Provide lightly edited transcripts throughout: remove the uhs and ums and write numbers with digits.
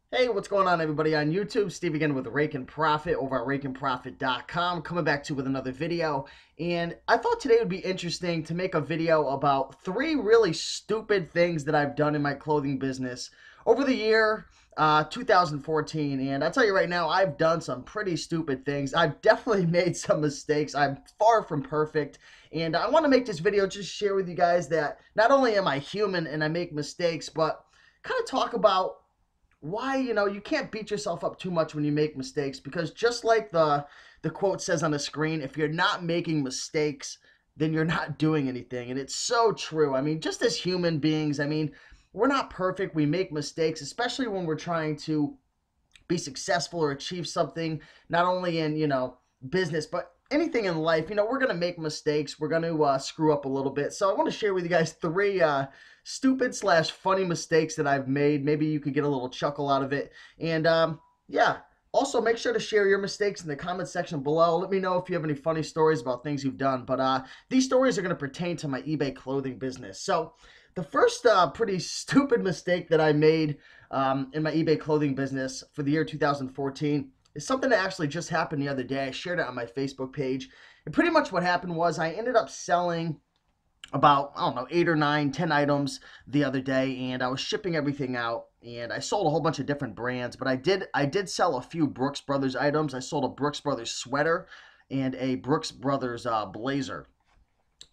Hey, what's going on, everybody on YouTube? Steve again with Rake and Profit over at rakeandprofit.com, coming back to you with another video. And I thought today would be interesting to make a video about three really stupid things that I've done in my clothing business over the year 2014. And I'll tell you right now, I've done some pretty stupid things. I've definitely made some mistakes. I'm far from perfect. And I want to make this video just share with you guys that not only am I human and I make mistakes, but kind of talk about why you can't beat yourself up too much when you make mistakes, because just like the quote says on the screen, if you're not making mistakes, then you're not doing anything. And it's so true. I mean, just as human beings, I mean, we're not perfect. We make mistakes, especially when we're trying to be successful or achieve something, not only in business but anything in life. We're going to make mistakes. We're going to screw up a little bit. So I want to share with you guys three stupid slash funny mistakes that I've made. Maybe you could get a little chuckle out of it. And yeah, also make sure to share your mistakes in the comment section below. Let me know if you have any funny stories about things you've done. But these stories are going to pertain to my eBay clothing business. So the first pretty stupid mistake that I made in my eBay clothing business for the year 2014 is something that actually just happened the other day. I shared it on my Facebook page. And pretty much what happened was I ended up selling about, I don't know, 8 or 9, 10 items the other day, and I was shipping everything out, and I sold a whole bunch of different brands, but I did sell a few Brooks Brothers items. I sold a Brooks Brothers sweater and a Brooks Brothers blazer.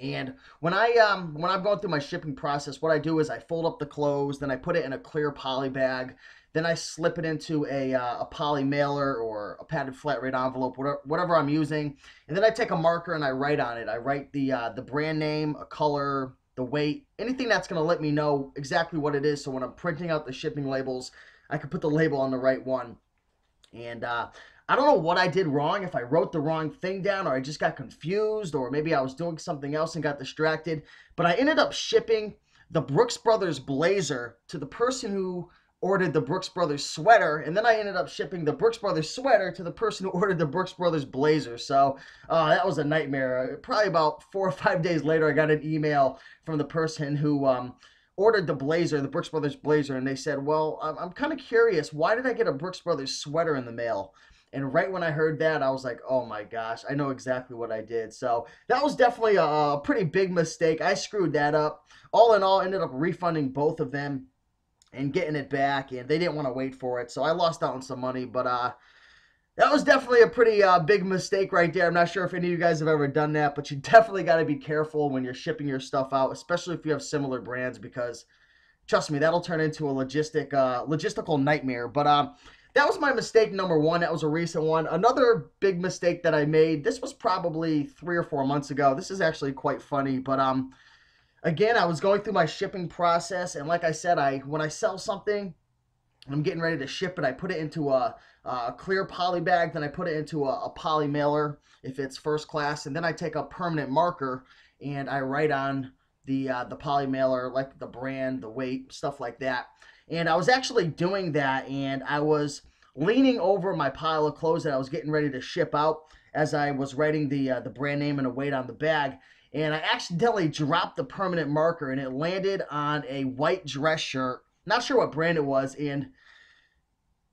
And when I'm going through my shipping process, what I do is I fold up the clothes, then I put it in a clear poly bag, then I slip it into a poly mailer or a padded flat rate envelope, whatever I'm using, and then I take a marker and I write on it. I write the brand name, a color, the weight, anything that's going to let me know exactly what it is. So when I'm printing out the shipping labels, I can put the label on the right one. And I don't know what I did wrong, if I wrote the wrong thing down or I just got confused or maybe I was doing something else and got distracted. But I ended up shipping the Brooks Brothers blazer to the person who ordered the Brooks Brothers sweater, and then I ended up shipping the Brooks Brothers sweater to the person who ordered the Brooks Brothers blazer. So that was a nightmare. Probably about 4 or 5 days later, I got an email from the person who ordered the blazer, the Brooks Brothers blazer, and they said, well, I'm kind of curious, why did I get a Brooks Brothers sweater in the mail? And right when I heard that, I was like, oh my gosh, I know exactly what I did. So that was definitely a pretty big mistake. I screwed that up. All in all, ended up refunding both of them and getting it back, and they didn't want to wait for it. So I lost out on some money, but that was definitely a pretty big mistake right there. I'm not sure if any of you guys have ever done that, but you definitely got to be careful when you're shipping your stuff out, especially if you have similar brands, because trust me, that'll turn into a logistical nightmare. But that was my mistake number one. That was a recent one. Another big mistake that I made, this was probably 3 or 4 months ago. This is actually quite funny, but again, I was going through my shipping process, and like I said, when I sell something, I'm getting ready to ship it, I put it into a clear poly bag, then I put it into a poly mailer if it's first class, and then I take a permanent marker and I write on the poly mailer, like the brand, the weight, stuff like that. And I was actually doing that, and I was leaning over my pile of clothes that I was getting ready to ship out as I was writing the brand name and the weight on the bag. And I accidentally dropped the permanent marker, and it landed on a white dress shirt. Not sure what brand it was, and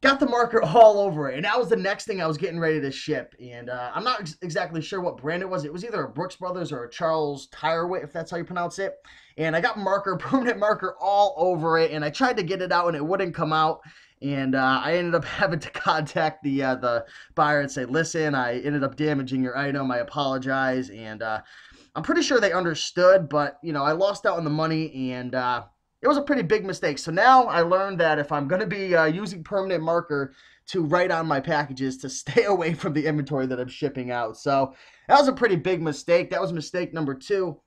got the marker all over it. And that was the next thing I was getting ready to ship. And I'm not exactly sure what brand it was. It was either a Brooks Brothers or a Charles Tyrewit, if that's how you pronounce it. And I got permanent marker all over it, and I tried to get it out and it wouldn't come out. And I ended up having to contact the buyer and say, listen, I ended up damaging your item. I apologize. And I'm pretty sure they understood, but I lost out on the money, and it was a pretty big mistake. So now I learned that if I'm going to be using permanent marker to write on my packages, to stay away from the inventory that I'm shipping out. So that was a pretty big mistake. That was mistake number two.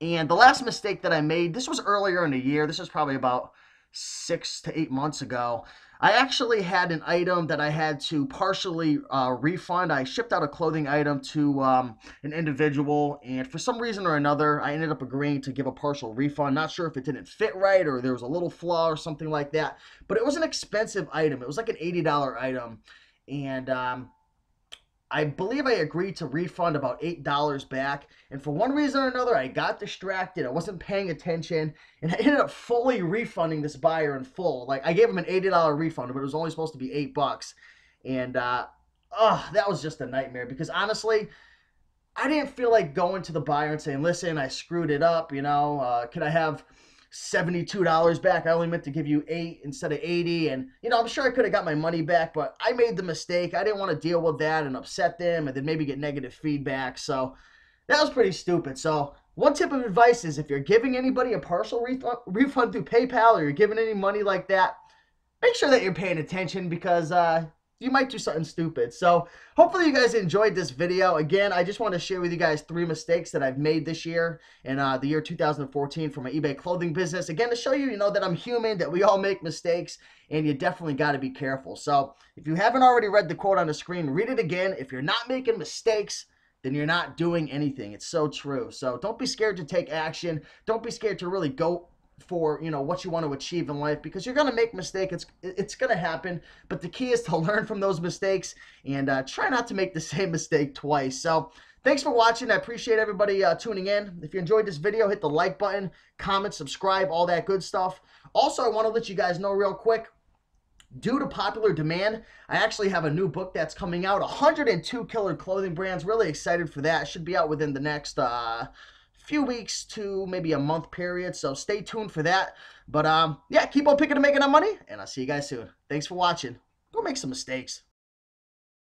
And the last mistake that I made, this was earlier in the year. This was probably about 6 to 8 months ago. I actually had an item that I had to partially refund. I shipped out a clothing item to an individual, and for some reason or another, I ended up agreeing to give a partial refund. Not sure if it didn't fit right or there was a little flaw or something like that, but it was an expensive item. It was like an $80 item, and I believe I agreed to refund about $8 back. And for one reason or another, I got distracted. I wasn't paying attention. And I ended up fully refunding this buyer in full. Like, I gave him an $80 refund, but it was only supposed to be $8. And, that was just a nightmare because honestly, I didn't feel like going to the buyer and saying, listen, I screwed it up, can I have $72 back? I only meant to give you 8 instead of 80. And, I'm sure I could have got my money back, but I made the mistake. I didn't want to deal with that and upset them and then maybe get negative feedback. So that was pretty stupid. So one tip of advice is if you're giving anybody a partial refund through PayPal or you're giving any money like that, make sure that you're paying attention because you might do something stupid. So hopefully you guys enjoyed this video. Again, I just want to share with you guys 3 mistakes that I've made this year in the year 2014 for my eBay clothing business. Again, to show you, that I'm human, that we all make mistakes, and you definitely got to be careful. So if you haven't already read the quote on the screen, read it again. If you're not making mistakes, then you're not doing anything. It's so true. So don't be scared to take action. Don't be scared to really go for what you want to achieve in life, because you're going to make mistakes. It's going to happen, but the key is to learn from those mistakes and try not to make the same mistake twice. So thanks for watching. I appreciate everybody tuning in. If you enjoyed this video, hit the like button, comment, subscribe, all that good stuff. Also, I want to let you guys know real quick, due to popular demand, I actually have a new book that's coming out, 102 killer clothing brands. Really excited for that. It should be out within the next few weeks to maybe a month period, so stay tuned for that. But yeah, keep on picking and making that money, and I'll see you guys soon. Thanks for watching. Go make some mistakes.